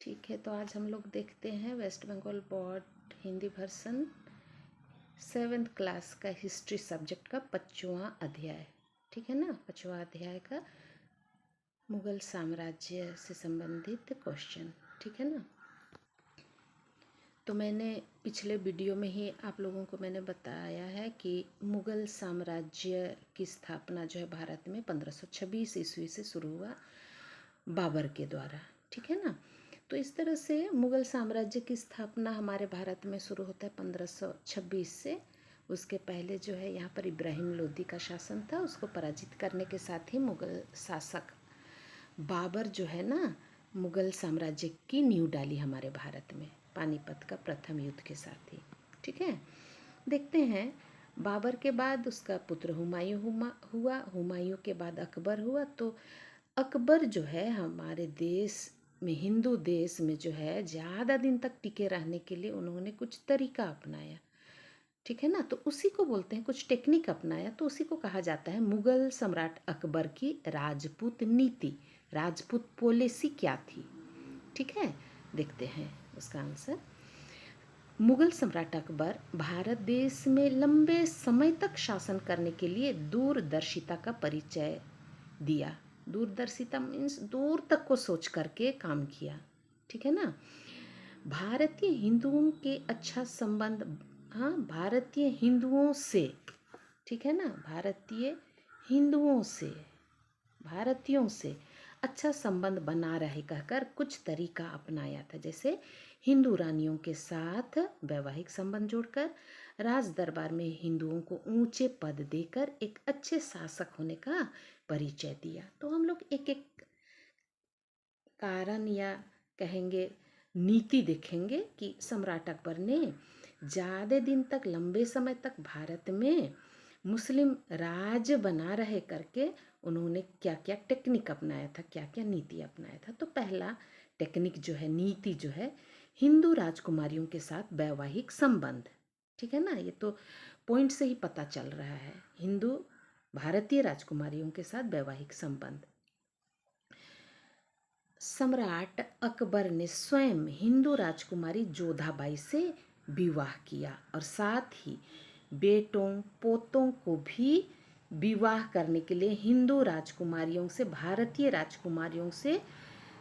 ठीक है, तो आज हम लोग देखते हैं West Bengal board Hindi version 7th class का हिस्ट्री सब्जेक्ट का 5वां अध्याय। ठीक है ना, 5वां अध्याय का मुगल साम्राज्य से संबंधित क्वेश्चन। ठीक है ना, तो मैंने पिछले वीडियो में ही आप लोगों को मैंने बताया है कि मुगल साम्राज्य की स्थापना जो है भारत में 1526 ईस्वी से शुरू हुआ बाबर के द्वारा। ठीक है ना, तो इस तरह से मुगल साम्राज्य की स्थापना हमारे भारत में शुरू होता है 1526 से। उसके पहले जो है यहाँ पर इब्राहिम लोदी का शासन था, उसको पराजित करने के साथ ही मुगल शासक बाबर जो है ना, मुगल साम्राज्य की नींव डाली हमारे भारत में पानीपत का प्रथम युद्ध के साथ ही। ठीक है, देखते हैं बाबर के बाद उसका पुत्र हुमायूं हुआ, हुमायूं के बाद अकबर हुआ। तो अकबर जो है हमारे देश में, हिंदू देश में जो है ज़्यादा दिन तक टिके रहने के लिए उन्होंने कुछ तरीका अपनाया। ठीक है ना, तो उसी को बोलते हैं, कुछ टेक्निक अपनाया, तो उसी को कहा जाता है मुगल सम्राट अकबर की राजपूत नीति, राजपूत पॉलिसी क्या थी। ठीक है, देखते हैं उसका आंसर। मुगल सम्राट अकबर भारत देश में लंबे समय तक शासन करने के लिए दूरदर्शिता का परिचय दिया। दूरदर्शिता मीन्स दूर तक को सोच करके काम किया। ठीक है ना, भारतीय हिंदुओं के अच्छा संबंध, हाँ भारतीय हिंदुओं से, ठीक है ना, भारतीय हिंदुओं से, भारतीयों से अच्छा संबंध बना रहे कहकर कुछ तरीका अपनाया था। जैसे हिंदू रानियों के साथ वैवाहिक संबंध जोड़कर, राज दरबार में हिंदुओं को ऊंचे पद देकर एक अच्छे शासक होने का परिचय दिया। तो हम लोग एक एक कारण या कहेंगे नीति देखेंगे कि सम्राट अकबर ने ज़्यादा दिन तक, लंबे समय तक भारत में मुस्लिम राज बना रहे करके उन्होंने क्या क्या टेक्निक अपनाया था, क्या क्या नीति अपनाया था। तो पहला टेक्निक जो है, नीति जो है, हिंदू राजकुमारियों के साथ वैवाहिक संबंध। ठीक है ना, ये तो पॉइंट से ही पता चल रहा है, हिंदू भारतीय राजकुमारियों के साथ वैवाहिक संबंध। सम्राट अकबर ने स्वयं हिंदू राजकुमारी जोधाबाई से विवाह किया और साथ ही बेटों पोतों को भी विवाह करने के लिए हिंदू राजकुमारियों से, भारतीय राजकुमारियों से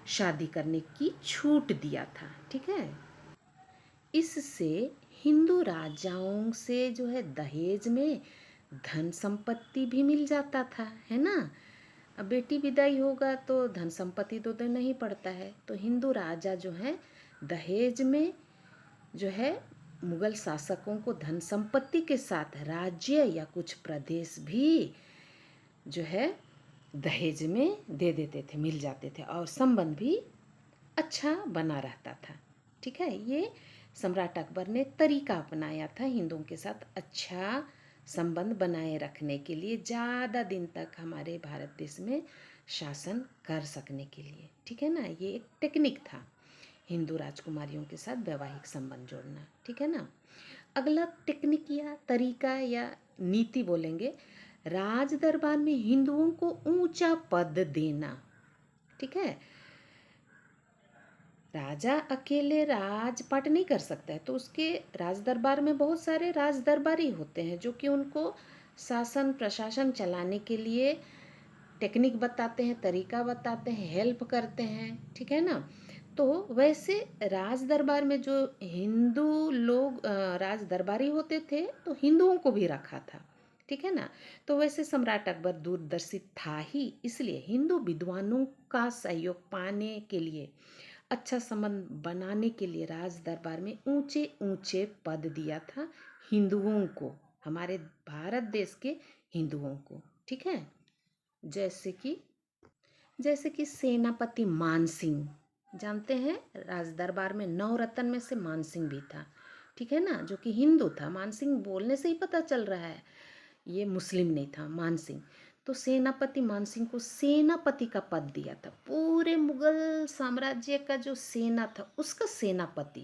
शादी करने की छूट दिया था। ठीक है, इससे हिंदू राजाओं से जो है दहेज में धन संपत्ति भी मिल जाता था, है ना। अब बेटी विदाई होगा तो धन संपत्ति तो देना ही पड़ता है। तो हिंदू राजा जो है दहेज में जो है मुगल शासकों को धन संपत्ति के साथ राज्य या कुछ प्रदेश भी जो है दहेज में दे देते थे, मिल जाते थे, और संबंध भी अच्छा बना रहता था। ठीक है, ये सम्राट अकबर ने तरीका अपनाया था हिंदुओं के साथ अच्छा संबंध बनाए रखने के लिए, ज़्यादा दिन तक हमारे भारत देश में शासन कर सकने के लिए। ठीक है ना, ये एक टेक्निक था हिंदू राजकुमारियों के साथ वैवाहिक संबंध जोड़ना। ठीक है ना, अगला टेक्निक या तरीका या नीति बोलेंगे, राज दरबार में हिंदुओं को ऊंचा पद देना। ठीक है, राजा अकेले राजपाट नहीं कर सकता है, तो उसके राज दरबार में बहुत सारे राज दरबारी होते हैं जो कि उनको शासन प्रशासन चलाने के लिए टेक्निक बताते हैं, तरीका बताते हैं, हेल्प करते हैं। ठीक है ना, तो वैसे राज दरबार में जो हिंदू लोग राज दरबारी होते थे, तो हिंदुओं को भी रखा था। ठीक है ना, तो वैसे सम्राट अकबर दूरदर्शी था ही, इसलिए हिंदू विद्वानों का सहयोग पाने के लिए, अच्छा संबंध बनाने के लिए राज दरबार में ऊंचे ऊंचे पद दिया था हिंदुओं को, हमारे भारत देश के हिंदुओं को। ठीक है, जैसे कि सेनापति मानसिंह, जानते हैं राज दरबार में 9 रत्न में से मानसिंह भी था। ठीक है ना, जो कि हिंदू था। मानसिंह बोलने से ही पता चल रहा है ये मुस्लिम नहीं था, मानसिंह। तो सेनापति मानसिंह को सेनापति का पद दिया था, पूरे मुगल साम्राज्य का जो सेना था उसका सेनापति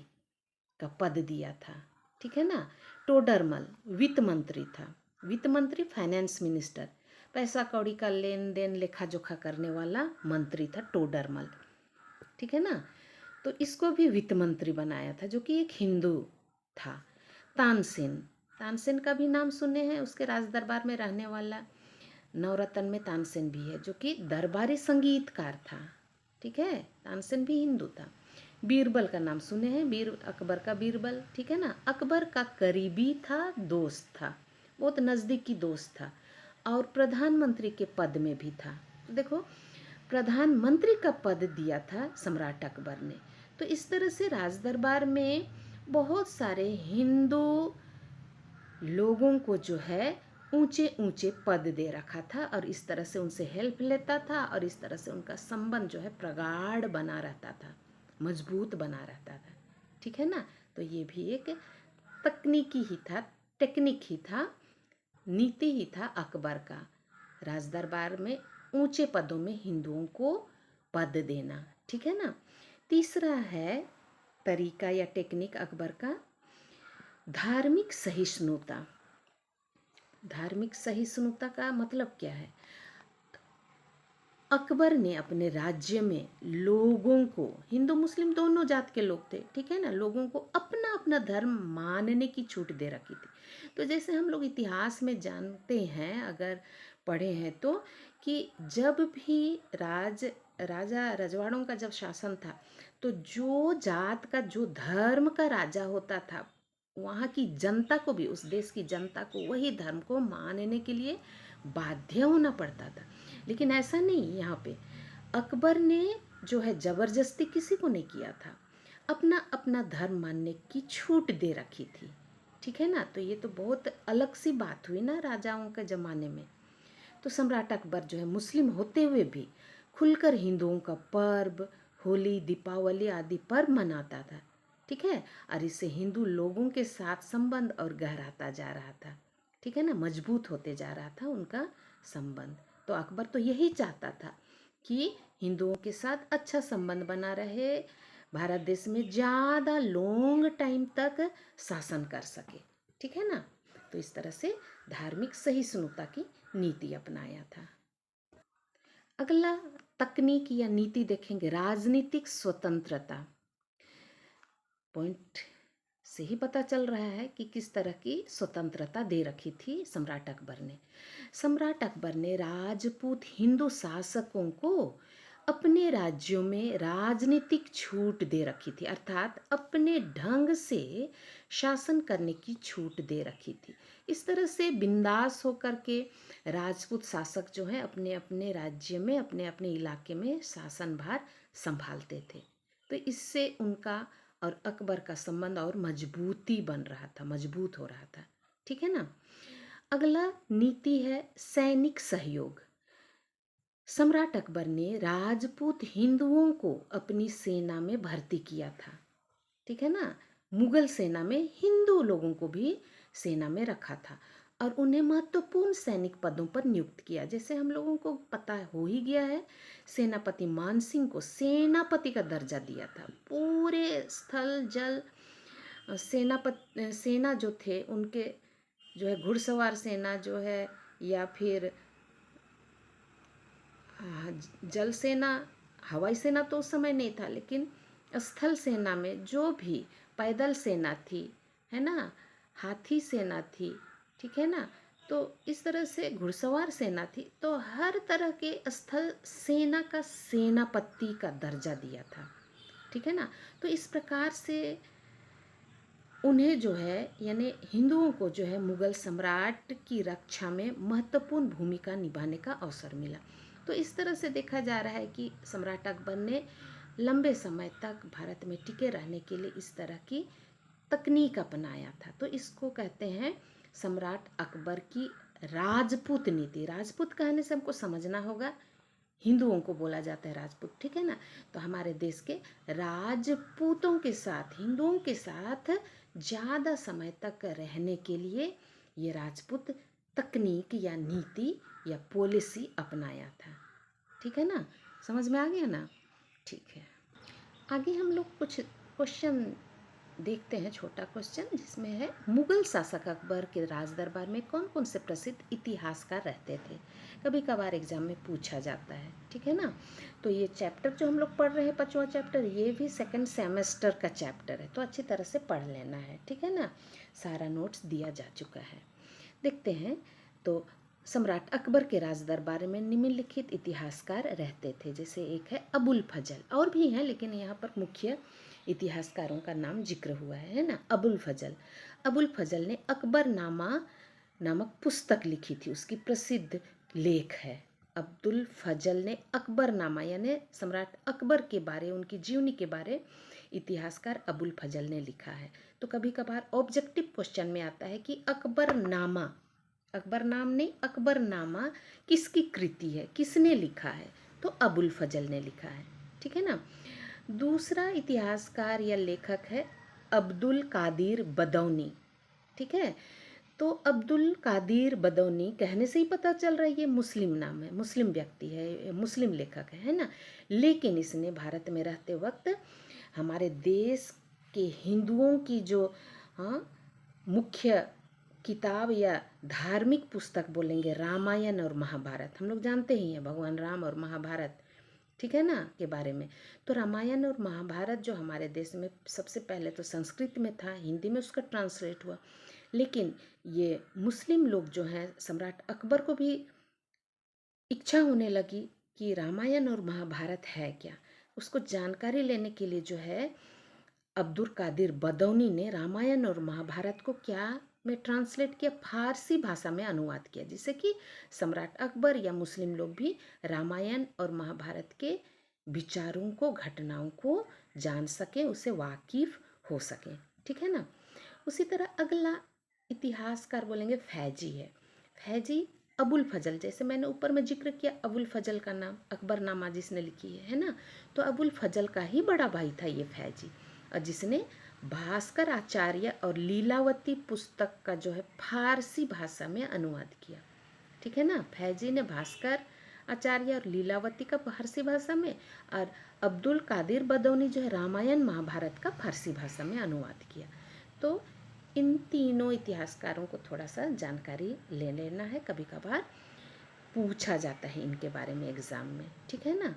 का पद दिया था। ठीक है ना, टोडरमल वित्त मंत्री था, वित्त मंत्री, फाइनेंस मिनिस्टर, पैसा कौड़ी का लेन देन लेखा जोखा करने वाला मंत्री था टोडरमल। ठीक है ना, तो इसको भी वित्त मंत्री बनाया था, जो कि एक हिंदू था। तानसेन, तानसेन का भी नाम सुने हैं, उसके राज दरबार में रहने वाला नवरत्न में तानसेन भी है, जो कि दरबारी संगीतकार था। ठीक है, तानसेन भी हिंदू था। बीरबल का नाम सुने हैं, अकबर का बीरबल, ठीक है ना। अकबर का करीबी था, दोस्त था, बहुत नज़दीकी दोस्त था, और प्रधानमंत्री के पद में भी था। तो देखो, प्रधानमंत्री का पद दिया था सम्राट अकबर ने। तो इस तरह से राज दरबार में बहुत सारे हिंदू लोगों को जो है ऊंचे ऊंचे पद दे रखा था, और इस तरह से उनसे हेल्प लेता था, और इस तरह से उनका संबंध जो है प्रगाढ़ बना रहता था, मजबूत बना रहता था। ठीक है ना। तो ये भी एक तकनीकी ही था, टेक्निक ही था, नीति ही था अकबर का, राज दरबार में ऊंचे पदों में हिंदुओं को पद देना। ठीक है ना। तीसरा है तरीका या टेक्निक अकबर का, धार्मिक सहिष्णुता। धार्मिक सहिष्णुता का मतलब क्या है? अकबर ने अपने राज्य में लोगों को, हिंदू मुस्लिम दोनों जात के लोग थे, ठीक है ना, लोगों को अपना अपना धर्म मानने की छूट दे रखी थी। तो जैसे हम लोग इतिहास में जानते हैं, अगर पढ़े हैं तो, कि जब भी राजा रजवाड़ों का जब शासन था, तो जो जात का, जो धर्म का राजा होता था, वहाँ की जनता को भी, उस देश की जनता को वही धर्म को मानने के लिए बाध्य होना पड़ता था। लेकिन ऐसा नहीं, यहाँ पे अकबर ने जो है जबरदस्ती किसी को नहीं किया था, अपना अपना धर्म मानने की छूट दे रखी थी। ठीक है ना। तो ये तो बहुत अलग सी बात हुई ना राजाओं के ज़माने में। तो सम्राट अकबर जो है मुस्लिम होते हुए भी खुलकर हिंदुओं का पर्व, होली, दीपावली आदि पर्व मनाता था। ठीक है। और इससे हिंदू लोगों के साथ संबंध और गहराता जा रहा था। ठीक है ना, मजबूत होते जा रहा था उनका संबंध। तो अकबर तो यही चाहता था कि हिंदुओं के साथ अच्छा संबंध बना रहे, भारत देश में ज़्यादा लॉन्ग टाइम तक शासन कर सके। ठीक है ना। तो इस तरह से धार्मिक सहिष्णुता की नीति अपनाया था। अगला तकनीक या नीति देखेंगे, राजनीतिक स्वतंत्रता। पॉइंट से ही पता चल रहा है कि किस तरह की स्वतंत्रता दे रखी थी सम्राट अकबर ने। सम्राट अकबर ने राजपूत हिंदू शासकों को अपने राज्यों में राजनीतिक छूट दे रखी थी, अर्थात अपने ढंग से शासन करने की छूट दे रखी थी। इस तरह से बिंदास होकर के राजपूत शासक जो है अपने अपने राज्य में, अपने अपने इलाके में शासन भार संभालते थे। तो इससे उनका और अकबर का संबंध और मजबूती बन रहा था, मजबूत हो रहा था। ठीक है ना। अगला नीति है सैनिक सहयोग। सम्राट अकबर ने राजपूत हिंदुओं को अपनी सेना में भर्ती किया था। ठीक है ना। मुगल सेना में हिंदू लोगों को भी सेना में रखा था, और उन्हें महत्वपूर्ण सैनिक पदों पर नियुक्त किया। जैसे हम लोगों को पता हो ही गया है, सेनापति मानसिंह को सेनापति का दर्जा दिया था। पूरे स्थल जल सेना जो थे उनके, जो है घुड़सवार सेना जो है, या फिर जल सेना, हवाई सेना तो उस समय नहीं था, लेकिन स्थल सेना में जो भी पैदल सेना थी, है ना, हाथी सेना थी, ठीक है ना, तो इस तरह से घुड़सवार सेना थी। तो हर तरह के स्थल सेना का सेनापति का दर्जा दिया था। ठीक है ना। तो इस प्रकार से उन्हें जो है, यानी हिंदुओं को जो है मुगल सम्राट की रक्षा में महत्वपूर्ण भूमिका निभाने का अवसर मिला। तो इस तरह से देखा जा रहा है कि सम्राट अकबर ने लंबे समय तक भारत में टिके रहने के लिए इस तरह की तकनीक अपनाया था। तो इसको कहते हैं सम्राट अकबर की राजपूत नीति। राजपूत कहने से हमको समझना होगा, हिंदुओं को बोला जाता है राजपूत। ठीक है ना। तो हमारे देश के राजपूतों के साथ, हिंदुओं के साथ ज़्यादा समय तक रहने के लिए ये राजपूत तकनीक या नीति या पॉलिसी अपनाया था। ठीक है ना, समझ में आ गया ना। ठीक है, आगे हम लोग कुछ क्वेश्चन देखते हैं छोटा क्वेश्चन जिसमें है मुगल शासक अकबर के राज दरबार में कौन कौन से प्रसिद्ध इतिहासकार रहते थे। कभी कभार एग्जाम में पूछा जाता है, ठीक है ना। तो ये चैप्टर जो हम लोग पढ़ रहे हैं 5वां चैप्टर, ये भी सेकंड सेमेस्टर का चैप्टर है, तो अच्छी तरह से पढ़ लेना है, ठीक है ना। सारा नोट्स दिया जा चुका है। देखते हैं। तो सम्राट अकबर के राज दरबार में निम्नलिखित इतिहासकार रहते थे, जैसे एक है अबुल फजल, और भी हैं लेकिन यहाँ पर मुख्य इतिहासकारों का नाम जिक्र हुआ है ना। अबुल फजल, अबुल फजल ने अकबरनामा नामक पुस्तक लिखी थी, उसकी प्रसिद्ध लेख है। अब्दुल फजल ने अकबरनामा यानी सम्राट अकबर के बारे, उनकी जीवनी के बारे इतिहासकार अबुल फजल ने लिखा है। तो कभी कभार ऑब्जेक्टिव क्वेश्चन में आता है कि अकबरनामा, अकबरनाम नहीं अकबरनामा किसकी कृति है, किसने लिखा है, तो अबुल फजल ने लिखा है, ठीक है ना। दूसरा इतिहासकार या लेखक है अब्दुल कादिर बदौनी, ठीक है। तो अब्दुल कादिर बदौनी कहने से ही पता चल रहा है ये मुस्लिम नाम है, मुस्लिम व्यक्ति है, मुस्लिम लेखक है ना। लेकिन इसने भारत में रहते वक्त हमारे देश के हिंदुओं की जो मुख्य किताब या धार्मिक पुस्तक बोलेंगे रामायण और महाभारत, हम लोग जानते ही हैं भगवान राम और महाभारत, ठीक है ना, के बारे में। तो रामायण और महाभारत जो हमारे देश में सबसे पहले तो संस्कृत में था, हिंदी में उसका ट्रांसलेट हुआ, लेकिन ये मुस्लिम लोग जो हैं, सम्राट अकबर को भी इच्छा होने लगी कि रामायण और महाभारत है क्या। उसको जानकारी लेने के लिए जो है अब्दुल कादिर बदौनी ने रामायण और महाभारत को क्या में ट्रांसलेट किया, फारसी भाषा में अनुवाद किया, जिससे कि सम्राट अकबर या मुस्लिम लोग भी रामायण और महाभारत के विचारों को, घटनाओं को जान सकें, उससे वाकिफ हो सकें, ठीक है ना। उसी तरह अगला इतिहासकार बोलेंगे फैजी है। फैजी अबुल फजल, जैसे मैंने ऊपर में जिक्र किया अबुल फजल का नाम, अकबरनामा जिसने लिखी है ना, तो अबुल फजल का ही बड़ा भाई था ये फैजी, और जिसने भास्कर आचार्य और लीलावती पुस्तक का जो है फारसी भाषा में अनुवाद किया, ठीक है ना। फैजी ने भास्कर आचार्य और लीलावती का फारसी भाषा में, और अब्दुल कादिर बदौनी जो है रामायण महाभारत का फारसी भाषा में अनुवाद किया। तो इन तीनों इतिहासकारों को थोड़ा सा जानकारी ले लेना है, कभी कभार पूछा जाता है इनके बारे में एग्ज़ाम में, ठीक है ना।